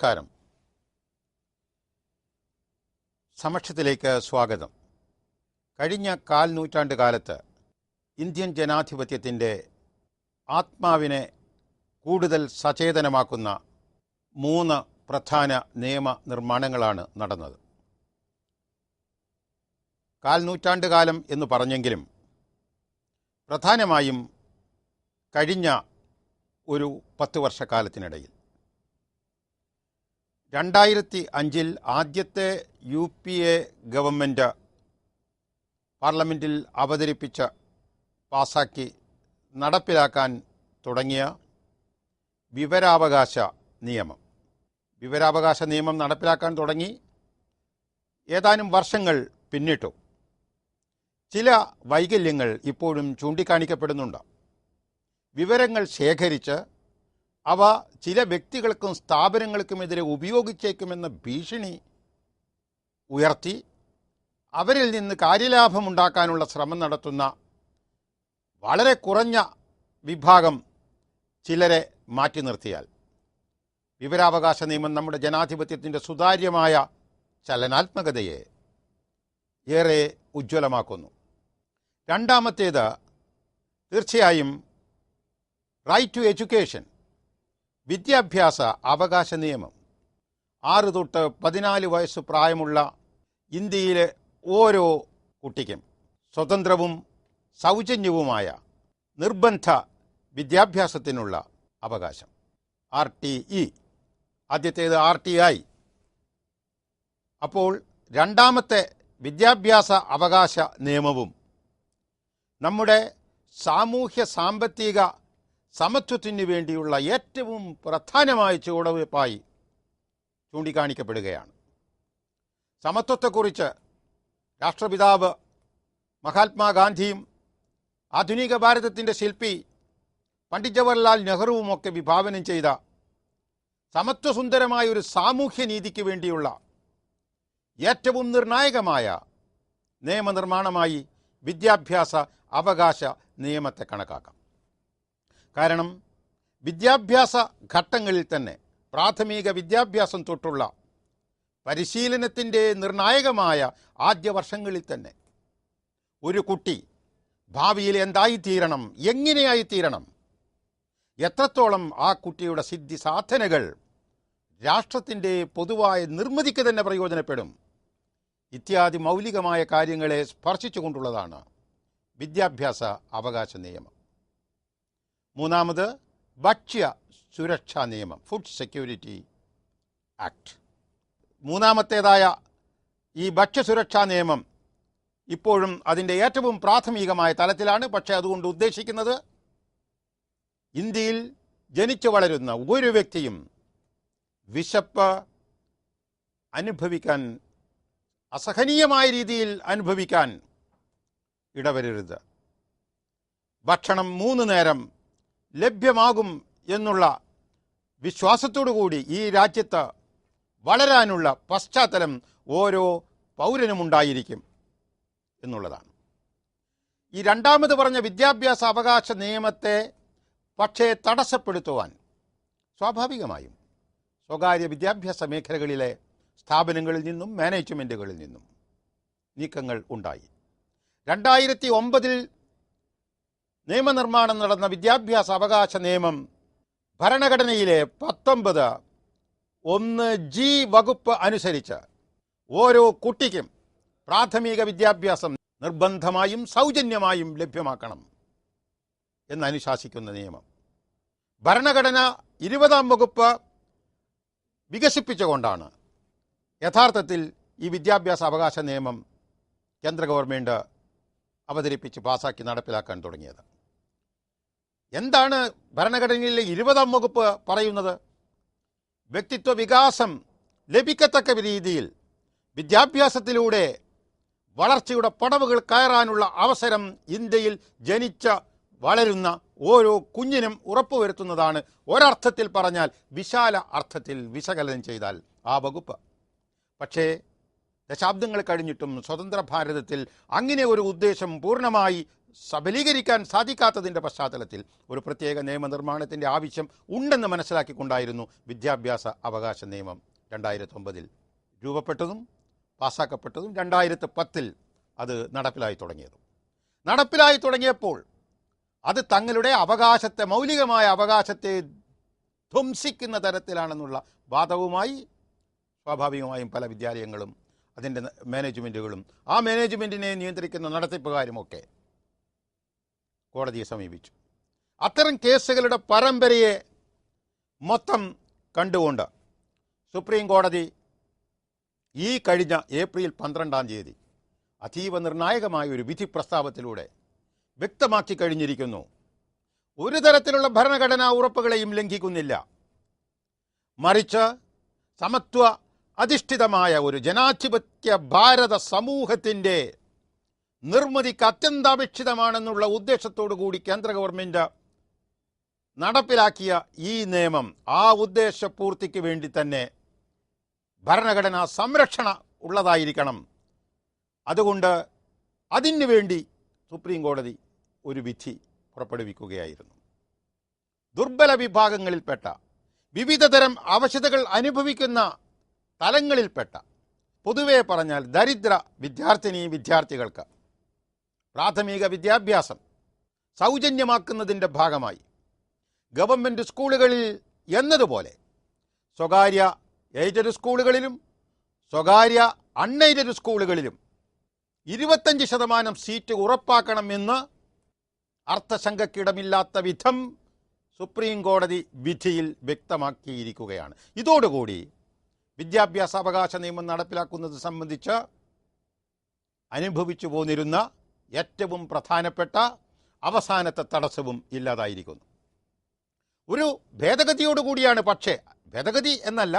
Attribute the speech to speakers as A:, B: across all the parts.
A: നമസ്കാരം. സമക്ഷത്തിലേക്ക് സ്വാഗതം. കഴിഞ്ഞ കാൽ നൂറ്റാണ്ട് കാലത്ത് ഇന്ത്യൻ ജനാധിപത്യത്തിൻ്റെ ആത്മാവിനെ കൂടുതൽ സചേതനമാക്കുന്ന 3 പ്രധാന നിയമ നിർമ്മാണങ്ങളാണ് നടന്നത്. കാൽ നൂറ്റാണ്ട് കാലം എന്ന് പറഞ്ഞെങ്കിലും പ്രധാനമായും കഴിഞ്ഞ ഒരു 10 വർഷക്കാലത്തിനിടയിൽ 2005 ആദ്യത്തെ UPA ഗവൺമെൻറ് പാർലമെൻറ്റിൽ അവതരിപ്പിച്ച പാസാക്കി നടപ്പിലാക്കാൻ തുടങ്ങിയ വിവരാവകാശ നിയമം നടപ്പിലാക്കാൻ തുടങ്ങി ഏതാനും വർഷങ്ങൾ പിന്നിട്ടു. ചില വൈകല്യങ്ങൾ ഇപ്പോഴും ചൂണ്ടിക്കാണിക്കപ്പെടുന്നുണ്ട്. വിവരങ്ങൾ ശേഖരിച്ച് അവ ചില വ്യക്തികൾക്കും സ്ഥാപനങ്ങൾക്കുമെതിരെ ഉപയോഗിച്ചേക്കുമെന്ന ഭീഷണി ഉയർത്തി അവരിൽ നിന്ന് കാര്യലാഭമുണ്ടാക്കാനുള്ള ശ്രമം നടത്തുന്ന വളരെ കുറഞ്ഞ വിഭാഗം ചിലരെ മാറ്റി നിർത്തിയാൽ വിവരാവകാശ നിയമം നമ്മുടെ ജനാധിപത്യത്തിൻ്റെ സുതാര്യമായ ചലനാത്മകതയെ ഏറെ ഉജ്ജ്വലമാക്കുന്നു. രണ്ടാമത്തേത് തീർച്ചയായും റൈറ്റ് ടു എഡ്യൂക്കേഷൻ, വിദ്യാഭ്യാസ അവകാശ നിയമം. 6 തൊട്ട് 14 വയസ്സ് പ്രായമുള്ള ഇന്ത്യയിലെ ഓരോ കുട്ടിക്കും സ്വതന്ത്രവും സൗജന്യവുമായ നിർബന്ധ വിദ്യാഭ്യാസത്തിനുള്ള അവകാശം. RTE, ആദ്യത്തേത് RTI. അപ്പോൾ രണ്ടാമത്തെ വിദ്യാഭ്യാസ അവകാശ നിയമവും നമ്മുടെ സാമൂഹ്യ സാമ്പത്തിക സമത്വത്തിന് വേണ്ടിയുള്ള ഏറ്റവും പ്രധാനമായ ചുവടുവയ്പായി ചൂണ്ടിക്കാണിക്കപ്പെടുകയാണ്. സമത്വത്തെക്കുറിച്ച് രാഷ്ട്രപിതാവ് മഹാത്മാഗാന്ധിയും ആധുനിക ഭാരതത്തിൻ്റെ ശില്പി പണ്ഡിറ്റ് ജവഹർലാൽ നെഹ്റുവുമൊക്കെ വിഭാവനം ചെയ്ത സമത്വസുന്ദരമായ ഒരു സാമൂഹ്യ നീതിക്ക് വേണ്ടിയുള്ള ഏറ്റവും നിർണായകമായ നിയമനിർമ്മാണമായി വിദ്യാഭ്യാസ അവകാശ നിയമത്തെ കണക്കാക്കാം. കാരണം വിദ്യാഭ്യാസ ഘട്ടങ്ങളിൽ തന്നെ, പ്രാഥമിക വിദ്യാഭ്യാസം തൊട്ടുള്ള പരിശീലനത്തിൻ്റെ നിർണായകമായ ആദ്യ വർഷങ്ങളിൽ തന്നെ ഒരു കുട്ടി ഭാവിയിൽ എന്തായിത്തീരണം, എങ്ങനെയായിത്തീരണം, എത്രത്തോളം ആ കുട്ടിയുടെ സിദ്ധി സാധനകൾ രാഷ്ട്രത്തിൻ്റെ പൊതുവായ നിർമ്മിതിക്ക് തന്നെ പ്രയോജനപ്പെടും, ഇത്യാദി മൗലികമായ കാര്യങ്ങളെ സ്പർശിച്ചുകൊണ്ടുള്ളതാണ് വിദ്യാഭ്യാസ അവകാശ നിയമം. മൂന്നാമത് ഭക്ഷ്യ സുരക്ഷാ നിയമം, ഫുഡ് സെക്യൂരിറ്റി ആക്ട്. മൂന്നാമത്തേതായ ഈ ഭക്ഷ്യസുരക്ഷാ നിയമം ഇപ്പോഴും അതിൻ്റെ ഏറ്റവും പ്രാഥമികമായ തലത്തിലാണ്. പക്ഷേ അതുകൊണ്ട് ഉദ്ദേശിക്കുന്നത് ഇന്ത്യയിൽ ജനിച്ചു വളരുന്ന ഒരു വ്യക്തിയും വിശപ്പ് അനുഭവിക്കാൻ, അസഹനീയമായ രീതിയിൽ അനുഭവിക്കാൻ ഇടവരരുത്. ഭക്ഷണം 3 നേരം ലഭ്യമാകും എന്നുള്ള വിശ്വാസത്തോടു കൂടി ഈ രാജ്യത്ത് വളരാനുള്ള പശ്ചാത്തലം ഓരോ പൗരനുമുണ്ടായിരിക്കും എന്നുള്ളതാണ്. ഈ രണ്ടാമത് പറഞ്ഞ വിദ്യാഭ്യാസ അവകാശ നിയമത്തെ പക്ഷേ തടസ്സപ്പെടുത്തുവാൻ സ്വാഭാവികമായും സ്വകാര്യ വിദ്യാഭ്യാസ മേഖലകളിലെ സ്ഥാപനങ്ങളിൽ നിന്നും മാനേജ്മെൻറ്റുകളിൽ നിന്നും നീക്കങ്ങൾ ഉണ്ടായി. 2009 നിയമനിർമ്മാണം നടന്ന വിദ്യാഭ്യാസ അവകാശ നിയമം ഭരണഘടനയിലെ 19(1)G വകുപ്പ് അനുസരിച്ച് ഓരോ കുട്ടിക്കും പ്രാഥമിക വിദ്യാഭ്യാസം നിർബന്ധമായും സൗജന്യമായും ലഭ്യമാക്കണം എന്നനുശാസിക്കുന്ന നിയമം. ഭരണഘടന 20-ാം വകുപ്പ് വികസിപ്പിച്ചുകൊണ്ടാണ് യഥാർത്ഥത്തിൽ ഈ വിദ്യാഭ്യാസ അവകാശ നിയമം കേന്ദ്ര ഗവൺമെൻറ് അവതരിപ്പിച്ച് പാസാക്കി നടപ്പിലാക്കാൻ തുടങ്ങിയത്. എന്താണ് ഭരണഘടനയിലെ 20-ാം വകുപ്പ് പറയുന്നത്? വ്യക്തിത്വ വികാസം ലഭിക്കത്തക്ക രീതിയിൽ വിദ്യാഭ്യാസത്തിലൂടെ വളർച്ചയുടെ പടവുകൾ കയറാനുള്ള അവസരം ഇന്ത്യയിൽ ജനിച്ച വളരുന്ന ഓരോ കുഞ്ഞിനും ഉറപ്പുവരുത്തുന്നതാണ് ഒരർത്ഥത്തിൽ പറഞ്ഞാൽ, വിശാല അർത്ഥത്തിൽ വിശകലനം ചെയ്താൽ ആ വകുപ്പ്. പക്ഷേ ദശാബ്ദങ്ങൾ കഴിഞ്ഞിട്ടും സ്വതന്ത്ര ഭാരതത്തിൽ അങ്ങനെ ഒരു ഉദ്ദേശം പൂർണ്ണമായി സബലീകരിക്കാൻ സാധിക്കാത്തതിൻ്റെ പശ്ചാത്തലത്തിൽ ഒരു പ്രത്യേക നിയമനിർമ്മാണത്തിൻ്റെ ആവശ്യം ഉണ്ടെന്ന് മനസ്സിലാക്കിക്കൊണ്ടായിരുന്നു വിദ്യാഭ്യാസ അവകാശ നിയമം 2009 രൂപപ്പെട്ടതും പാസ്സാക്കപ്പെട്ടതും 2010 അത് നടപ്പിലായി തുടങ്ങിയപ്പോൾ അത് തങ്ങളുടെ അവകാശത്തെ, മൗലികമായ അവകാശത്തെ ധ്വംസിക്കുന്ന തരത്തിലാണെന്നുള്ള വാദവുമായി സ്വാഭാവികമായും പല വിദ്യാലയങ്ങളും അതിൻ്റെ മാനേജ്മെൻറ്റുകളും ആ മാനേജ്മെൻറ്റിനെ നിയന്ത്രിക്കുന്ന നടത്തിപ്പുകാരുമൊക്കെ കോടതിയെ സമീപിച്ചു. അത്തരം കേസുകളുടെ പരമ്പരയെ മൊത്തം കണ്ടുകൊണ്ട് സുപ്രീം കോടതി ഈ കഴിഞ്ഞ ഏപ്രിൽ 12 അതീവ നിർണായകമായ ഒരു വിധി പ്രസ്താവത്തിലൂടെ വ്യക്തമാക്കി കഴിഞ്ഞിരിക്കുന്നു, ഒരു തരത്തിലുള്ള ഭരണഘടനാ ഉറപ്പുകളെയും ലംഘിക്കുന്നില്ല, മറിച്ച് സമത്വ അധിഷ്ഠിതമായ ഒരു ജനാധിപത്യ ഭാരത സമൂഹത്തിൻ്റെ നിർമ്മിതിക്ക് അത്യന്താപേക്ഷിതമാണെന്നുള്ള ഉദ്ദേശത്തോടു കൂടി കേന്ദ്ര ഗവൺമെൻറ് നടപ്പിലാക്കിയ ഈ നിയമം ആ ഉദ്ദേശപൂർത്തിക്ക് വേണ്ടി തന്നെ ഭരണഘടനാ സംരക്ഷണ ഉള്ളതായിരിക്കണം. അതുകൊണ്ട് അതിനു വേണ്ടി സുപ്രീം കോടതി ഒരു വിധി പുറപ്പെടുവിക്കുകയായിരുന്നു. ദുർബല വിഭാഗങ്ങളിൽപ്പെട്ട, വിവിധതരം അവശതകൾ അനുഭവിക്കുന്ന തലങ്ങളിൽപ്പെട്ട, പൊതുവെ പറഞ്ഞാൽ ദരിദ്ര വിദ്യാർത്ഥികൾക്ക് പ്രാഥമിക വിദ്യാഭ്യാസം സൗജന്യമാക്കുന്നതിൻ്റെ ഭാഗമായി ഗവൺമെൻറ് സ്കൂളുകളിൽ എന്നതുപോലെ സ്വകാര്യ എയ്ഡഡ് സ്കൂളുകളിലും സ്വകാര്യ അൺഎയ്ഡഡ് സ്കൂളുകളിലും 25% സീറ്റ് ഉറപ്പാക്കണമെന്ന് അർത്ഥശങ്കക്കിടമില്ലാത്ത വിധം സുപ്രീം കോടതി വിധിയിൽ വ്യക്തമാക്കിയിരിക്കുകയാണ്. ഇതോടുകൂടി വിദ്യാഭ്യാസ അവകാശ നിയമം നടപ്പിലാക്കുന്നത് സംബന്ധിച്ച് അനുഭവിച്ചു പോന്നിരുന്ന ഏറ്റവും പ്രധാനപ്പെട്ട അവസാനത്തെ തടസ്സവും ഇല്ലാതായിരിക്കുന്നു. ഒരു ഭേദഗതിയോടുകൂടിയാണ്, പക്ഷേ ഭേദഗതി എന്നല്ല,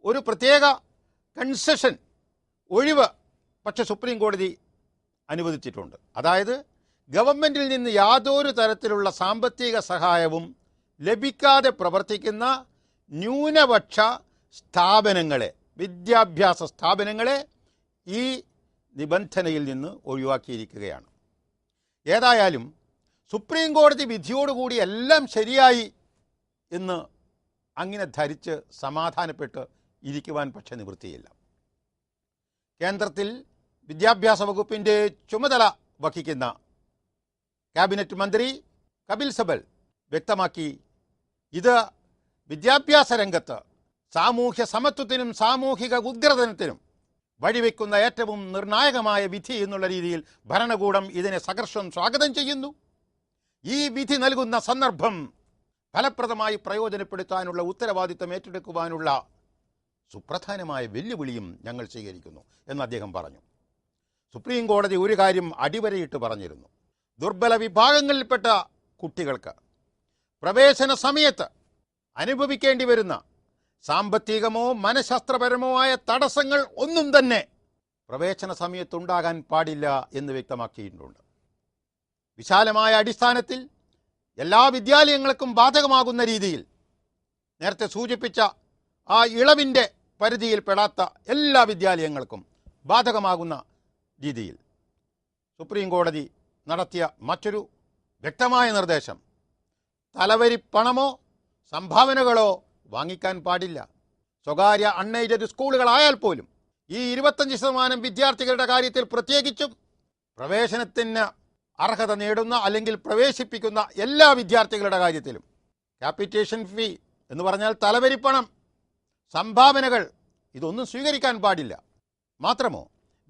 A: ഒരു പ്രത്യേക കൺസെഷൻ, ഒഴിവ് പക്ഷെ സുപ്രീം കോടതി അനുവദിച്ചിട്ടുണ്ട്. അതായത് ഗവൺമെൻറ്റിൽ നിന്ന് യാതൊരു തരത്തിലുള്ള സാമ്പത്തിക സഹായവും ലഭിക്കാതെ പ്രവർത്തിക്കുന്ന ന്യൂനപക്ഷ സ്ഥാപനങ്ങളെ, വിദ്യാഭ്യാസ സ്ഥാപനങ്ങളെ ഈ നിബന്ധനയിൽ നിന്ന് ഒഴിവാക്കിയിരിക്കുകയാണ്. ഏതായാലും സുപ്രീം കോടതി വിധിയോടുകൂടി എല്ലാം ശരിയായി എന്ന് അങ്ങനെ ധരിച്ച് സമാധാനപ്പെട്ട് ഇരിക്കുവാൻ പക്ഷെ നിവൃത്തിയില്ല. കേന്ദ്രത്തിൽ വിദ്യാഭ്യാസ വകുപ്പിൻ്റെ ചുമതല വഹിക്കുന്ന ക്യാബിനറ്റ് മന്ത്രി കപിൽ സിബൽ വ്യക്തമാക്കി, ഇത് വിദ്യാഭ്യാസ രംഗത്ത് സാമൂഹ്യ സമത്വത്തിനും സാമൂഹിക ഉദ്ഗ്രഥനത്തിനും വഴിവെക്കുന്ന ഏറ്റവും നിർണായകമായ വിധി എന്നുള്ള രീതിയിൽ ഭരണകൂടം ഇതിനെ സഹർഷം സ്വാഗതം ചെയ്യുന്നു. ഈ വിധി നൽകുന്ന സന്ദർഭം ഫലപ്രദമായി പ്രയോജനപ്പെടുത്താനുള്ള ഉത്തരവാദിത്തം ഏറ്റെടുക്കുവാനുള്ള സുപ്രധാനമായ വെല്ലുവിളിയും ഞങ്ങൾ സ്വീകരിക്കുന്നു എന്ന് അദ്ദേഹം പറഞ്ഞു. സുപ്രീം കോടതി ഒരു കാര്യം അടിവരയിട്ട് പറഞ്ഞിരുന്നു, ദുർബല വിഭാഗങ്ങളിൽപ്പെട്ട കുട്ടികൾക്ക് പ്രവേശന സമയത്ത് അനുഭവിക്കേണ്ടി വരുന്ന സാമ്പത്തികമോ മനഃശാസ്ത്രപരമോ ആയ തടസ്സങ്ങൾ ഒന്നും തന്നെ പ്രവേശന സമയത്തുണ്ടാകാൻ പാടില്ല എന്ന് വ്യക്തമാക്കിയിട്ടുണ്ട്. വിശാലമായ അടിസ്ഥാനത്തിൽ എല്ലാ വിദ്യാലയങ്ങൾക്കും ബാധകമാകുന്ന രീതിയിൽ നേരത്തെ സൂചിപ്പിച്ച ആ ഇളവിൻ്റെ പരിധിയിൽപ്പെടാത്ത എല്ലാ വിദ്യാലയങ്ങൾക്കും ബാധകമാകുന്ന രീതിയിൽ സുപ്രീം കോടതി നടത്തിയ മറ്റൊരു വ്യക്തമായ നിർദ്ദേശം, തലവരി പണമോ സംഭാവനകളോ വാങ്ങിക്കാൻ പാടില്ല. സ്വകാര്യ അൺഎയ്ഡഡ് സ്കൂളുകളായാൽ പോലും ഈ 25% വിദ്യാർത്ഥികളുടെ കാര്യത്തിൽ പ്രത്യേകിച്ചും പ്രവേശനത്തിന് അർഹത നേടുന്ന അല്ലെങ്കിൽ പ്രവേശിപ്പിക്കുന്ന എല്ലാ വിദ്യാർത്ഥികളുടെ കാര്യത്തിലും ക്യാപിറ്റേഷൻ ഫീ എന്ന് പറഞ്ഞാൽ തലവരിപ്പണം, സംഭാവനകൾ, ഇതൊന്നും സ്വീകരിക്കാൻ പാടില്ല. മാത്രമോ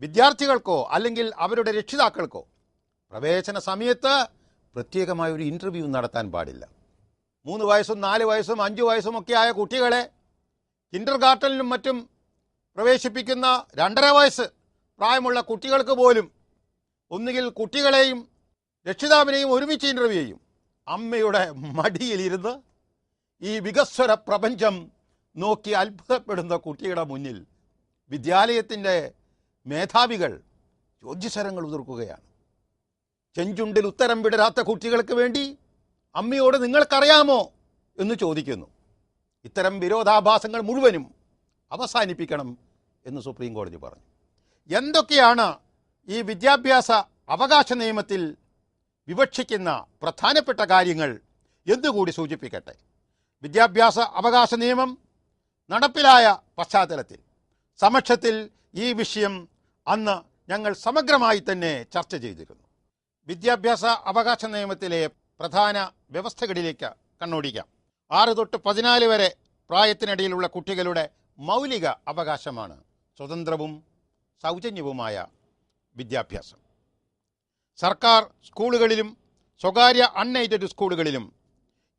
A: വിദ്യാർത്ഥികൾക്കോ അല്ലെങ്കിൽ അവരുടെ രക്ഷിതാക്കൾക്കോ പ്രവേശന സമയത്ത് പ്രത്യേകമായ ഒരു ഇൻ്റർവ്യൂ നടത്താൻ പാടില്ല. 3 വയസ്സും 4 വയസ്സും 5 വയസ്സും ഒക്കെ ആയ കുട്ടികളെ കിൻഡർ ഗാർട്ടനിലും മറ്റും പ്രവേശിപ്പിക്കുന്ന 2.5 വയസ്സ് പ്രായമുള്ള കുട്ടികൾക്ക് പോലും ഒന്നുകിൽ കുട്ടികളെയും രക്ഷിതാവിനെയും ഒരുമിച്ച് ഇൻ്റർവ്യൂ ചെയ്യും. അമ്മയുടെ മടിയിലിരുന്ന് ഈ വികസ്വര പ്രപഞ്ചം നോക്കി അത്ഭുതപ്പെടുന്ന കുട്ടിയുടെ മുന്നിൽ വിദ്യാലയത്തിൻ്റെ മേധാവികൾ ചോദ്യശരങ്ങൾ ഉതിർക്കുകയാണ്. ചെഞ്ചുണ്ടിൽ ഉത്തരം വിടരാത്ത കുട്ടികൾക്ക് വേണ്ടി അമ്മയോട് നിങ്ങൾക്കറിയാമോ എന്ന് ചോദിക്കുന്നു. ഇത്തരം വിരോധാഭാസങ്ങൾ മുഴുവനും അവസാനിപ്പിക്കണം എന്ന് സുപ്രീം കോടതി പറഞ്ഞു. എന്തൊക്കെയാണ് ഈ വിദ്യാഭ്യാസ അവകാശ നിയമത്തിൽ വിവക്ഷിക്കുന്ന പ്രധാനപ്പെട്ട കാര്യങ്ങൾ എന്നുകൂടി സൂചിപ്പിക്കട്ടെ. വിദ്യാഭ്യാസ അവകാശ നിയമം നടപ്പിലായ പശ്ചാത്തലത്തിൽ സമക്ഷത്തിൽ ഈ വിഷയം അന്ന് ഞങ്ങൾ സമഗ്രമായി തന്നെ ചർച്ച ചെയ്തിരുന്നു. വിദ്യാഭ്യാസ അവകാശ നിയമത്തിലെ പ്രധാന വ്യവസ്ഥകളിലേക്ക് കണ്ണോടിക്കാം. 6 തൊട്ട് 14 വരെ പ്രായത്തിനിടയിലുള്ള കുട്ടികളുടെ മൗലിക അവകാശമാണ് സ്വതന്ത്രവും സൗജന്യവുമായ വിദ്യാഭ്യാസം. സർക്കാർ സ്കൂളുകളിലും സ്വകാര്യ അൺഎയ്ഡഡ് സ്കൂളുകളിലും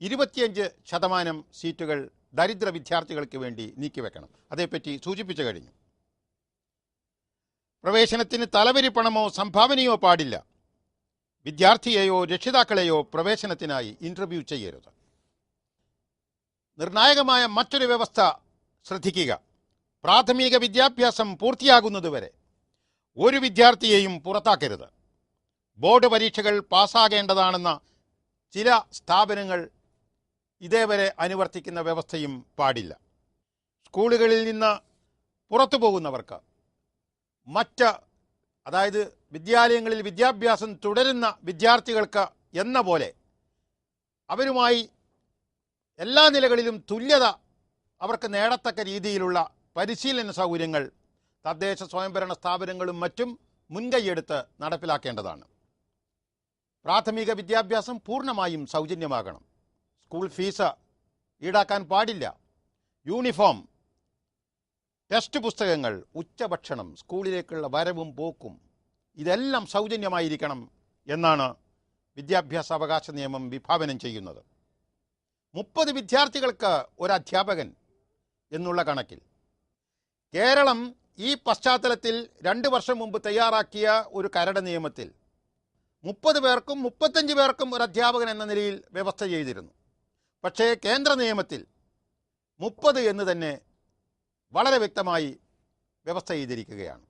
A: 25% സീറ്റുകൾ ദരിദ്ര വിദ്യാർത്ഥികൾക്ക് വേണ്ടി നീക്കിവെക്കണം. അതേപ്പറ്റി സൂചിപ്പിച്ചു കഴിഞ്ഞു. പ്രവേശനത്തിന് തലവരി പണമോ സംഭാവനയോ പാടില്ല. വിദ്യാർത്ഥിയെയോ രക്ഷിതാക്കളെയോ പ്രവേശനത്തിനായി ഇൻ്റർവ്യൂ ചെയ്യരുത്. നിർണായകമായ മറ്റൊരു വ്യവസ്ഥ ശ്രദ്ധിക്കുക. പ്രാഥമിക വിദ്യാഭ്യാസം പൂർത്തിയാകുന്നതുവരെ ഒരു വിദ്യാർത്ഥിയെയും പുറത്താക്കരുത്. ബോർഡ് പരീക്ഷകൾ പാസ്സാകേണ്ടതാണെന്ന ചില സ്ഥാപനങ്ങൾ ഇതേവരെ അനുവർത്തിക്കുന്ന വ്യവസ്ഥയും പാടില്ല. സ്കൂളുകളിൽ നിന്ന് പുറത്തു പോകുന്നവർക്ക് അതായത് വിദ്യാലയങ്ങളിൽ വിദ്യാഭ്യാസം തുടരുന്ന വിദ്യാർത്ഥികൾക്ക് എന്ന പോലെ അവരുമായി എല്ലാ നിലകളിലും തുല്യത അവർക്ക് നേടത്തക്ക രീതിയിലുള്ള പരിശീലന സൗകര്യങ്ങൾ തദ്ദേശ സ്വയംഭരണ സ്ഥാപനങ്ങളും മറ്റും മുൻകൈയെടുത്ത് നടപ്പിലാക്കേണ്ടതാണ്. പ്രാഥമിക വിദ്യാഭ്യാസം പൂർണ്ണമായും സൗജന്യമാകണം. സ്കൂൾ ഫീസ് ഈടാക്കാൻ പാടില്ല. യൂണിഫോം, ടെക്സ്റ്റ് പുസ്തകങ്ങൾ, ഉച്ചഭക്ഷണം, സ്കൂളിലേക്കുള്ള വരവും പോക്കും ഇതെല്ലാം സൗജന്യമായിരിക്കണം എന്നാണ് വിദ്യാഭ്യാസ അവകാശ നിയമം വിഭാവനം ചെയ്യുന്നത്. 30 വിദ്യാർത്ഥികൾക്ക് ഒരു അധ്യാപകൻ എന്നുള്ള കണക്കിൽ കേരളം ഈ പശ്ചാത്തലത്തിൽ 2 വർഷം മുമ്പ് തയ്യാറാക്കിയ ഒരു കരട് നിയമത്തിൽ 30 പേർക്കും 35 പേർക്കും ഒരു അധ്യാപകൻ എന്ന നിലയിൽ വ്യവസ്ഥ ചെയ്തിരുന്നു. പക്ഷേ കേന്ദ്ര നിയമത്തിൽ 30 എന്ന് തന്നെ വളരെ വ്യക്തമായി വ്യവസ്ഥ ചെയ്തിരിക്കുകയാണ്.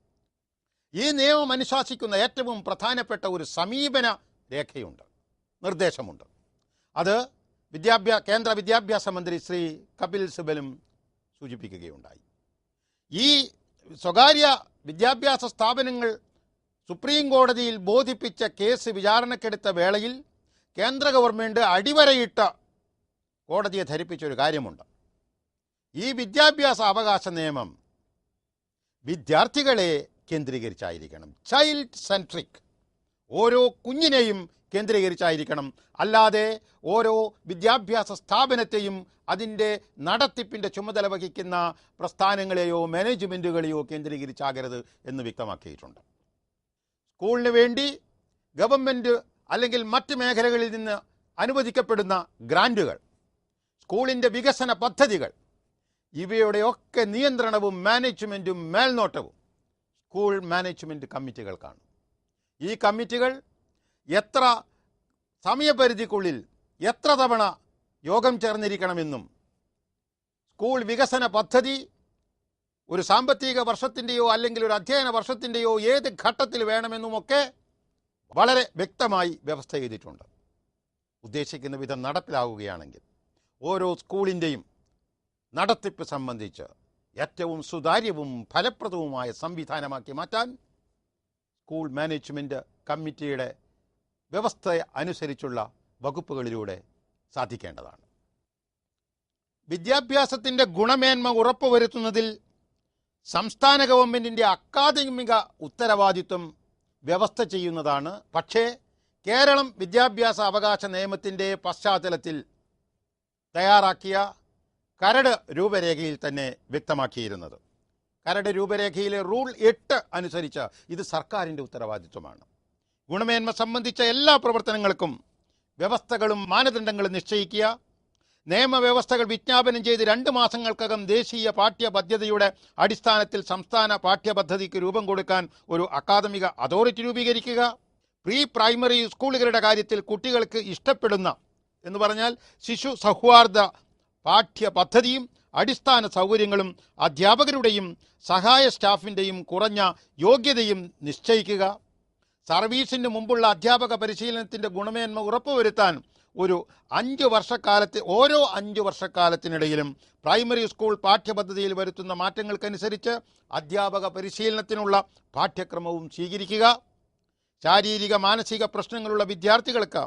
A: ഈ നിയമം അനുശാസിക്കുന്ന ഏറ്റവും പ്രധാനപ്പെട്ട ഒരു സമീപന രേഖയുണ്ട്, നിർദ്ദേശമുണ്ട്. അത് കേന്ദ്ര വിദ്യാഭ്യാസ മന്ത്രി ശ്രീ കപിൽ സിബലും സൂചിപ്പിക്കുകയുണ്ടായി. ഈ സ്വകാര്യ വിദ്യാഭ്യാസ സ്ഥാപനങ്ങൾ സുപ്രീം കോടതിയിൽ ബോധിപ്പിച്ച കേസ് വിചാരണക്കെടുത്ത വേളയിൽ കേന്ദ്ര ഗവൺമെൻറ് അടിവരയിട്ട് കോടതിയെ ധരിപ്പിച്ചൊരു കാര്യമുണ്ട്. ഈ വിദ്യാഭ്യാസ അവകാശ നിയമം വിദ്യാർത്ഥികളെ കേന്ദ്രീകരിച്ചായിരിക്കണം. ചൈൽഡ് സെൻട്രിക്, ഓരോ കുഞ്ഞിനെയും കേന്ദ്രീകരിച്ചായിരിക്കണം. അല്ലാതെ ഓരോ വിദ്യാഭ്യാസ സ്ഥാപനത്തെയും അതിൻ്റെ നടത്തിപ്പിൻ്റെ ചുമതല വഹിക്കുന്ന പ്രസ്ഥാനങ്ങളെയോ മാനേജ്മെൻറ്റുകളെയോ കേന്ദ്രീകരിച്ചാകരുത് എന്ന് വ്യക്തമാക്കിയിട്ടുണ്ട്. സ്കൂളിന് വേണ്ടി ഗവൺമെൻറ് അല്ലെങ്കിൽ മറ്റ് മേഖലകളിൽ നിന്ന് അനുവദിക്കപ്പെടുന്ന ഗ്രാൻറ്റുകൾ, സ്കൂളിൻ്റെ വികസന പദ്ധതികൾ, ഇവയുടെയൊക്കെ നിയന്ത്രണവും മാനേജ്മെൻറ്റും മേൽനോട്ടവും സ്കൂൾ മാനേജ്മെൻറ്റ് കമ്മിറ്റികൾക്കാണ്. ഈ കമ്മിറ്റികൾ എത്ര സമയപരിധിക്കുള്ളിൽ എത്ര തവണ യോഗം ചേർന്നിരിക്കണമെന്നും സ്കൂൾ വികസന പദ്ധതി ഒരു സാമ്പത്തിക വർഷത്തിൻ്റെയോ അല്ലെങ്കിൽ ഒരു അധ്യയന വർഷത്തിൻ്റെയോ ഏത് ഘട്ടത്തിൽ വേണമെന്നുമൊക്കെ വളരെ വ്യക്തമായി വ്യവസ്ഥ ചെയ്തിട്ടുണ്ട്. ഉദ്ദേശിക്കുന്ന വിധം നടപ്പിലാവുകയാണെങ്കിൽ ഓരോ സ്കൂളിൻ്റെയും നടത്തിപ്പ് സംബന്ധിച്ച് ഏറ്റവും സുതാര്യവും ഫലപ്രദവുമായ സംവിധാനമാക്കി മാറ്റാൻ സ്കൂൾ മാനേജ്മെൻറ്റ് കമ്മിറ്റിയുടെ വ്യവസ്ഥ അനുസരിച്ചുള്ള വകുപ്പുകളിലൂടെ സാധിക്കേണ്ടതാണ്. വിദ്യാഭ്യാസത്തിൻ്റെ ഗുണമേന്മ ഉറപ്പുവരുത്തുന്നതിൽ സംസ്ഥാന ഗവൺമെൻറ്റിൻ്റെ അക്കാദമിക ഉത്തരവാദിത്വം വ്യവസ്ഥ ചെയ്യുന്നതാണ്. പക്ഷേ കേരളം വിദ്യാഭ്യാസ അവകാശ നിയമത്തിൻ്റെ പശ്ചാത്തലത്തിൽ തയ്യാറാക്കിയ കരട് രൂപരേഖയിൽ തന്നെ വ്യക്തമാക്കിയിരുന്നത്. കരട് രൂപരേഖയിലെ റൂൾ 8 അനുസരിച്ച് ഇത് സർക്കാരിൻ്റെ ഉത്തരവാദിത്വമാണ്. ഗുണമേന്മ സംബന്ധിച്ച എല്ലാ പ്രവർത്തനങ്ങൾക്കും വ്യവസ്ഥകളും മാനദണ്ഡങ്ങളും നിശ്ചയിക്കുക, നിയമവ്യവസ്ഥകൾ വിജ്ഞാപനം ചെയ്ത് 2 മാസങ്ങൾക്കകം ദേശീയ പാഠ്യപദ്ധതിയുടെ അടിസ്ഥാനത്തിൽ സംസ്ഥാന പാഠ്യപദ്ധതിക്ക് രൂപം കൊടുക്കാൻ ഒരു അക്കാദമിക അതോറിറ്റി രൂപീകരിക്കുക, പ്രീ പ്രൈമറി സ്കൂളുകളുടെ കാര്യത്തിൽ കുട്ടികൾക്ക് ഇഷ്ടപ്പെടുന്ന എന്ന് പറഞ്ഞാൽ ശിശു സൗഹാർദ്ദ പാഠ്യപദ്ധതിയും അടിസ്ഥാന സൗകര്യങ്ങളും അധ്യാപകരുടെയും സഹായ സ്റ്റാഫിൻ്റെയും കുറഞ്ഞ യോഗ്യതയും നിശ്ചയിക്കുക, സർവീസിന് മുമ്പുള്ള അധ്യാപക പരിശീലനത്തിൻ്റെ ഗുണമേന്മ ഉറപ്പുവരുത്താൻ ഒരു 5 വർഷക്കാലത്ത് ഓരോ 5 വർഷക്കാലത്തിനിടയിലും പ്രൈമറി സ്കൂൾ പാഠ്യപദ്ധതിയിൽ വരുത്തുന്ന മാറ്റങ്ങൾക്കനുസരിച്ച് അധ്യാപക പരിശീലനത്തിനുള്ള പാഠ്യക്രമവും സ്വീകരിക്കുക. ശാരീരിക മാനസിക പ്രശ്നങ്ങളുള്ള വിദ്യാർത്ഥികൾക്ക്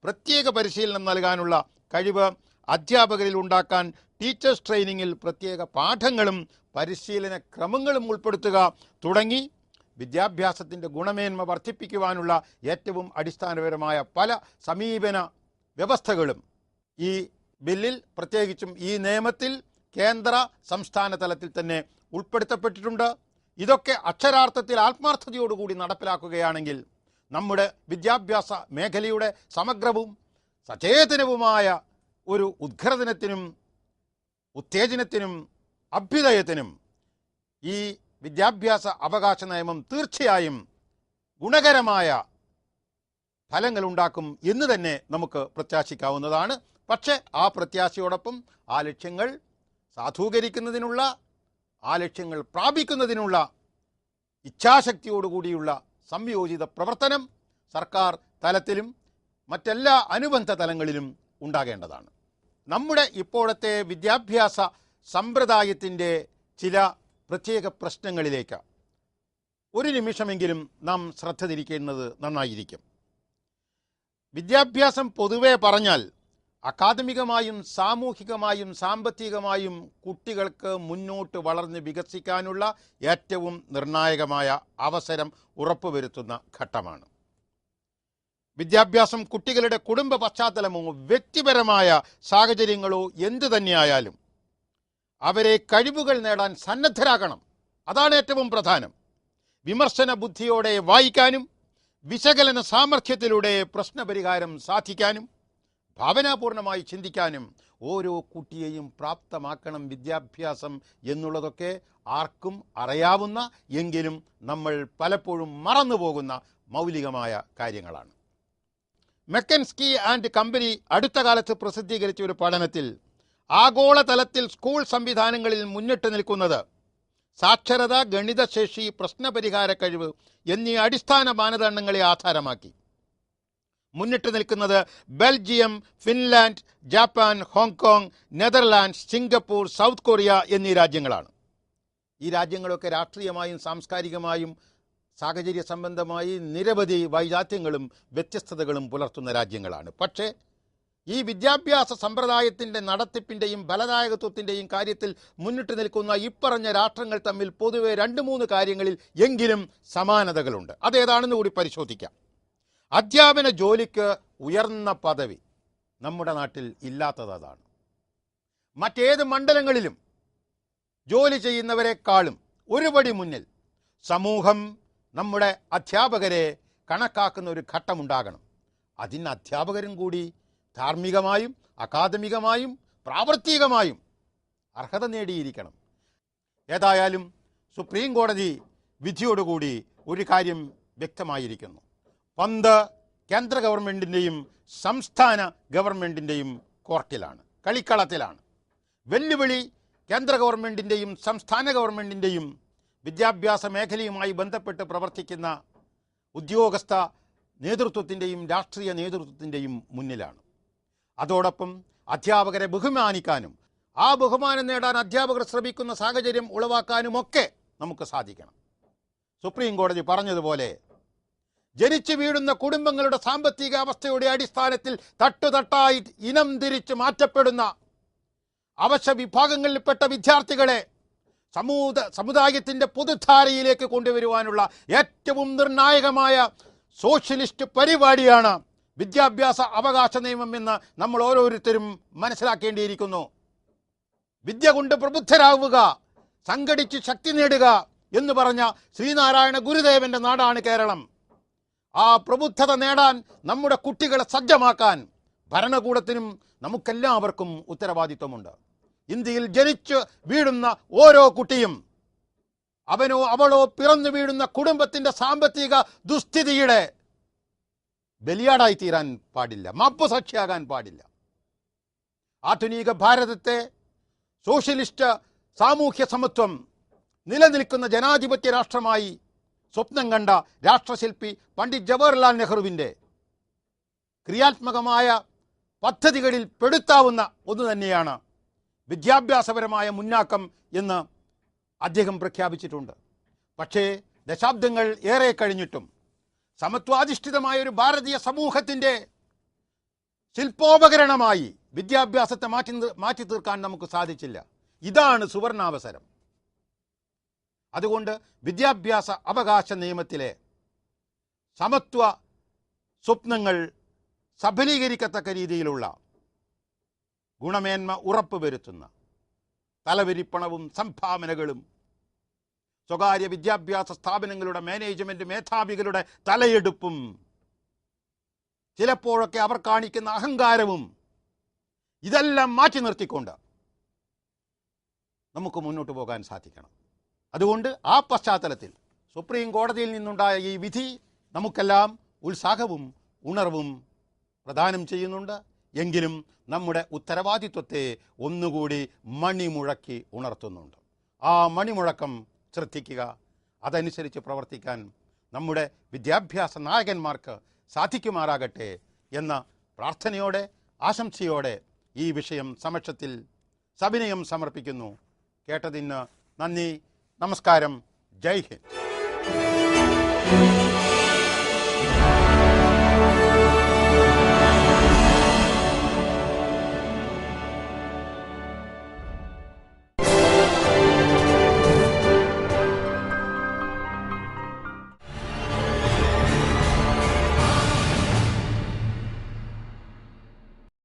A: പ്രത്യേക പരിശീലനം നൽകാനുള്ള കഴിവ് അധ്യാപകരിൽ ഉണ്ടാക്കാൻ ടീച്ചേഴ്സ് ട്രെയിനിങ്ങിൽ പ്രത്യേക പാഠങ്ങളും പരിശീലന ക്രമങ്ങളും ഉൾപ്പെടുത്തുക തുടങ്ങി വിദ്യാഭ്യാസത്തിൻ്റെ ഗുണമേന്മ വർദ്ധിപ്പിക്കുവാനുള്ള ഏറ്റവും അടിസ്ഥാനപരമായ പല സമീപന വ്യവസ്ഥകളും ഈ ബില്ലിൽ, പ്രത്യേകിച്ചും ഈ നിയമത്തിൽ കേന്ദ്ര സംസ്ഥാന തലത്തിൽ തന്നെ ഉൾപ്പെടുത്തപ്പെട്ടിട്ടുണ്ട്. ഇതൊക്കെ അക്ഷരാർത്ഥത്തിൽ ആത്മാർത്ഥതയോടുകൂടി നടപ്പിലാക്കുകയാണെങ്കിൽ നമ്മുടെ വിദ്യാഭ്യാസ മേഖലയുടെ സമഗ്രവും സചേതനവുമായ ഒരു ഉദ്ഘാടനത്തിനും ഉത്തേജനത്തിനും അഭ്യുദയത്തിനും ഈ വിദ്യാഭ്യാസ അവകാശ നിയമം തീർച്ചയായും ഗുണകരമായ ഫലങ്ങളുണ്ടാക്കും എന്ന് തന്നെ നമുക്ക് പ്രത്യാശിക്കാവുന്നതാണ്. പക്ഷേ ആ പ്രത്യാശയോടൊപ്പം ആ ലക്ഷ്യങ്ങൾ സാധൂകരിക്കുന്നതിനുള്ള, ആ ലക്ഷ്യങ്ങൾ പ്രാപിക്കുന്നതിനുള്ള ഇച്ഛാശക്തിയോടുകൂടിയുള്ള സംയോജിത പ്രവർത്തനം സർക്കാർ തലത്തിലും മറ്റെല്ലാ അനുബന്ധ തലങ്ങളിലും ഉണ്ടാകേണ്ടതാണ്. നമ്മുടെ ഇപ്പോഴത്തെ വിദ്യാഭ്യാസ സമ്പ്രദായത്തിൻ്റെ ചില പ്രത്യേക പ്രശ്നങ്ങളിലേക്ക് ഒരു നിമിഷമെങ്കിലും നാം ശ്രദ്ധ തിരിക്കേണ്ടത് നന്നായിരിക്കും. വിദ്യാഭ്യാസം പൊതുവെ പറഞ്ഞാൽ അക്കാദമികമായും സാമൂഹികമായും സാമ്പത്തികമായും കുട്ടികൾക്ക് മുന്നോട്ട് വളർന്ന് വികസിക്കാനുള്ള ഏറ്റവും നിർണായകമായ അവസരം ഉറപ്പുവരുത്തുന്ന ഘട്ടമാണ്. വിദ്യാഭ്യാസം കുട്ടികളുടെ കുടുംബ പശ്ചാത്തലമോ വ്യക്തിപരമായ സാഹചര്യങ്ങളോ എന്തു തന്നെയായാലും അവരെ കഴിവുകൾ നേടാൻ സന്നദ്ധരാകണം. അതാണ് ഏറ്റവും പ്രധാനം. വിമർശന ബുദ്ധിയോടെ വായിക്കാനും വിശകലന സാമർഥ്യത്തിലൂടെ പ്രശ്നപരിഹാരം സാധിക്കാനും ഭാവനാപൂർണമായി ചിന്തിക്കാനും ഓരോ കുട്ടിയെയും പ്രാപ്തമാക്കണം വിദ്യാഭ്യാസം എന്നുള്ളതൊക്കെ ആർക്കും അറിയാവുന്ന, എങ്കിലും നമ്മൾ പലപ്പോഴും മറന്നുപോകുന്ന മൗലികമായ കാര്യങ്ങളാണ്. മെക്കൻസ്കി ആൻഡ് കമ്പനി അടുത്ത കാലത്ത് പ്രസിദ്ധീകരിച്ച ഒരു പഠനത്തിൽ ആഗോളതലത്തിൽ സ്കൂൾ സംവിധാനങ്ങളിൽ മുന്നിട്ട് നിൽക്കുന്നത് സാക്ഷരത, ഗണിതശേഷി, പ്രശ്നപരിഹാര കഴിവ് എന്നീ അടിസ്ഥാന മാനദണ്ഡങ്ങളെ ആധാരമാക്കി മുന്നിട്ട് നിൽക്കുന്നത് Belgium, Finland, Japan, Hong Kong, Netherlands, Singapore, south Korea എന്നീ രാജ്യങ്ങളാണ്. ഈ രാജ്യങ്ങളൊക്കെ രാഷ്ട്രീയമായും സാംസ്കാരികമായും സാഹചര്യ സംബന്ധമായി നിരവധി വൈജാത്യങ്ങളും വ്യത്യസ്തതകളും പുലർത്തുന്ന രാജ്യങ്ങളാണ്. പക്ഷേ ഈ വിദ്യാഭ്യാസ സമ്പ്രദായത്തിൻ്റെ നടത്തിപ്പിൻ്റെയും ഫലദായകത്വത്തിൻ്റെയും കാര്യത്തിൽ മുന്നിട്ട് നിൽക്കുന്ന ഇപ്പറഞ്ഞ രാഷ്ട്രങ്ങൾ തമ്മിൽ പൊതുവെ 2-3 കാര്യങ്ങളിൽ എങ്കിലും സമാനതകളുണ്ട്. അതേതാണെന്ന് കൂടി പരിശോധിക്കാം. അധ്യാപന ജോലിക്ക് ഉയർന്ന പദവി നമ്മുടെ നാട്ടിൽ ഇല്ലാത്തത് അതാണ്. മറ്റേത് മണ്ഡലങ്ങളിലും ജോലി ചെയ്യുന്നവരെക്കാളും ഒരുപടി മുന്നിൽ സമൂഹം നമ്മുടെ അധ്യാപകരെ കണക്കാക്കുന്ന ഒരു ഘട്ടമുണ്ടാകണം. അതിന് അധ്യാപകരും കൂടി ധാർമ്മികമായും അക്കാദമികമായും പ്രാവർത്തികമായും അർഹത നേടിയിരിക്കണം. ഏതായാലും സുപ്രീം കോടതി വിധിയോടുകൂടി ഒരു കാര്യം വ്യക്തമായിരിക്കുന്നു. പന്ത് കേന്ദ്ര ഗവൺമെൻറ്റിൻ്റെയും സംസ്ഥാന ഗവൺമെൻറ്റിൻ്റെയും കോർട്ടിലാണ്, കളിക്കളത്തിലാണ്. വെല്ലുവിളി കേന്ദ്ര ഗവൺമെൻറ്റിൻ്റെയും സംസ്ഥാന ഗവൺമെൻറ്റിൻ്റെയും വിദ്യാഭ്യാസ മേഖലയുമായി ബന്ധപ്പെട്ട് പ്രവർത്തിക്കുന്ന ഉദ്യോഗസ്ഥ നേതൃത്വത്തിൻ്റെയും രാഷ്ട്രീയ നേതൃത്വത്തിൻ്റെയും മുന്നിലാണ്. അതോടൊപ്പം അധ്യാപകരെ ബഹുമാനിക്കാനും ആ ബഹുമാനം നേടാൻ അധ്യാപകർ ശ്രമിക്കുന്ന സാഹചര്യം ഉളവാക്കാനുമൊക്കെ നമുക്ക് സാധിക്കണം. സുപ്രീം കോടതി പറഞ്ഞതുപോലെ ജനിച്ചു വീഴുന്ന കുടുംബങ്ങളുടെ സാമ്പത്തിക അവസ്ഥയുടെ അടിസ്ഥാനത്തിൽ തട്ടുതട്ടായി ഇനം തിരിച്ച് മാറ്റപ്പെടുന്ന അവശ വിഭാഗങ്ങളിൽപ്പെട്ട വിദ്യാർത്ഥികളെ സമുദായത്തിൻ്റെ പൊതുധാരയിലേക്ക് കൊണ്ടുവരുവാനുള്ള ഏറ്റവും നിർണായകമായ സോഷ്യലിസ്റ്റ് പരിപാടിയാണ് വിദ്യാഭ്യാസ അവകാശ നിയമം എന്ന് നമ്മൾ ഓരോരുത്തരും മനസ്സിലാക്കേണ്ടിയിരിക്കുന്നു. വിദ്യ കൊണ്ട് പ്രബുദ്ധരാവുക, സംഘടിച്ച് ശക്തി നേടുക എന്ന് പറഞ്ഞ ശ്രീനാരായണ ഗുരുദേവന്റെ നാടാണ് കേരളം. ആ പ്രബുദ്ധത നേടാൻ നമ്മുടെ കുട്ടികളെ സജ്ജമാക്കാൻ ഭരണകൂടത്തിനും നമുക്കെല്ലാവർക്കും ഉത്തരവാദിത്വമുണ്ട്. ഇന്ത്യയിൽ ജനിച്ച് വീഴുന്ന ഓരോ കുട്ടിയും അവനോ അവളോ പിറന്നു വീഴുന്ന കുടുംബത്തിൻ്റെ സാമ്പത്തിക ദുസ്ഥിതിയുടെ ബലിയാടായി തീരാൻ പാടില്ല, മാപ്പുസാക്ഷിയാകാൻ പാടില്ല. ആധുനിക ഭാരതത്തെ സോഷ്യലിസ്റ്റ് സാമൂഹ്യ സമത്വം നിലനിൽക്കുന്ന ജനാധിപത്യ രാഷ്ട്രമായി സ്വപ്നം കണ്ട രാഷ്ട്രശില്പി പണ്ഡിറ്റ് ജവഹർലാൽ നെഹ്റുവിൻ്റെ ക്രിയാത്മകമായ പദ്ധതികളിൽ പെടുത്താവുന്ന ഒന്ന് തന്നെയാണ് വിദ്യാഭ്യാസപരമായ മുന്നാക്കം എന്ന് അദ്ദേഹം പ്രഖ്യാപിച്ചിട്ടുണ്ട്. പക്ഷേ ദശാബ്ദങ്ങൾ ഏറെ കഴിഞ്ഞിട്ടും സമത്വാധിഷ്ഠിതമായ ഒരു ഭാരതീയ സമൂഹത്തിൻ്റെ ശില്പോപകരണമായി വിദ്യാഭ്യാസത്തെ മാറ്റി തീർക്കാൻ നമുക്ക് സാധിച്ചില്ല. ഇതാണ് സുവർണാവസരം. അതുകൊണ്ട് വിദ്യാഭ്യാസ അവകാശ നിയമത്തിലെ സമത്വ സ്വപ്നങ്ങൾ സഫലീകരിക്കത്തക്ക രീതിയിലുള്ള ഗുണമേന്മ ഉറപ്പുവരുത്തുന്ന തലവരിപ്പണവും സംഭാവനകളും സ്വകാര്യ വിദ്യാഭ്യാസ സ്ഥാപനങ്ങളുടെ മാനേജ്മെൻറ്റ് മേധാവികളുടെ തലയെടുപ്പും ചിലപ്പോഴൊക്കെ അവർ കാണിക്കുന്ന അഹങ്കാരവും ഇതെല്ലാം മാറ്റി നിർത്തിക്കൊണ്ട് നമുക്ക് മുന്നോട്ട് പോകാൻ സാധിക്കണം. അതുകൊണ്ട് ആ പശ്ചാത്തലത്തിൽ സുപ്രീം കോടതിയിൽ നിന്നുണ്ടായ ഈ വിധി നമുക്കെല്ലാം ഉത്സാഹവും ഉണർവും പ്രദാനം ചെയ്യുന്നുണ്ട്. എങ്കിലും നമ്മുടെ ഉത്തരവാദിത്വത്തെ ഒന്നുകൂടി മണിമുഴക്കി ഉണർത്തുന്നുണ്ട്. ആ മണിമുഴക്കം ശ്രദ്ധിക്കുക. അതനുസരിച്ച് പ്രവർത്തിക്കാൻ നമ്മുടെ വിദ്യാഭ്യാസ നായകന്മാർക്ക് സാധിക്കുമാറാകട്ടെ എന്ന പ്രാർത്ഥനയോടെ ആശംസയോടെ ഈ വിഷയം സമക്ഷത്തിൽ സവിനയം സമർപ്പിക്കുന്നു. കേട്ടതിന് നന്ദി. നമസ്കാരം. ജയ് ഹിന്ദ്.